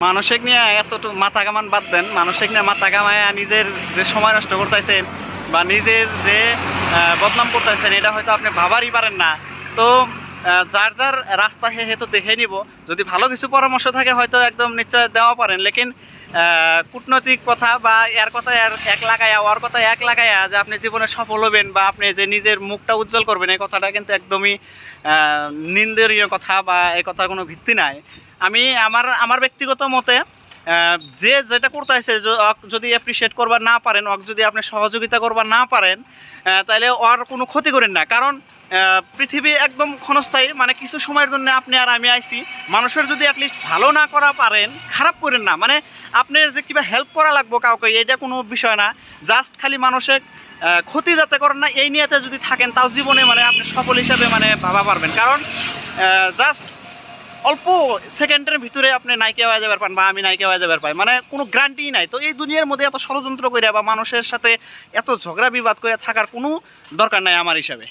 মানসিক নিয়ে এতটুকু মাথা কামান বাদ দেন, মানসিক নিয়ে মাথা কামায় নিজের যে সময় নষ্ট করতেছেন বা নিজের যে বদনাম করতেছেন, এটা হয়তো আপনি ভাবারই পারেন না। তো যার যার রাস্তা হে তো দেখে নিব, যদি ভালো কিছু পরামর্শ থাকে হয়তো একদম নিশ্চয় দেওয়া পারেন। লেকিন কূটনৈতিক কথা বা এর কথা এর এক লাগায়া ওর কথা এক লাগায়া যে আপনি জীবনে সফল হবেন বা আপনি যে নিজের মুখটা উজ্জ্বল করবেন, এই কথাটা কিন্তু একদমই নিন্দনীয় কথা বা এই কথার কোনো ভিত্তি নাই। আমি আমার ব্যক্তিগত মতে যে যেটা করতেছে যদি অ্যাপ্রিসিয়েট করবার না পারেন, ওকে যদি আপনি সহযোগিতা করবার না পারেন, তাহলে ওর কোনো ক্ষতি করেন না। কারণ পৃথিবী একদম ক্ষণস্থায়ী, মানে কিছু সময়ের জন্য আপনি আর আমি আইছি। মানুষের যদি অ্যাটলিস্ট ভালো না করা পারেন, খারাপ করেন না, মানে আপনার যে কিবা হেল্প করা লাগবো কাউকে, এটা কোনো বিষয় না। জাস্ট খালি মানুষের ক্ষতি যাতে করেন না, এই নিয়েতে যদি থাকেন, তাও জীবনে মানে আপনি সফল হিসাবে মানে ভাবা পারবেন। কারণ জাস্ট অল্প সেকেন্ডের ভিতরে আপনি নায়িকা হয়ে যাবার পান বা আমি নায়িকা হয়ে যাবার পাই, মানে কোনো গ্যারান্টি নাই। তো এই দুনিয়ার মধ্যে এত ষড়যন্ত্র করে বা মানুষের সাথে এত ঝগড়া বিবাদ করে থাকার কোনো দরকার নাই আমার হিসাবে।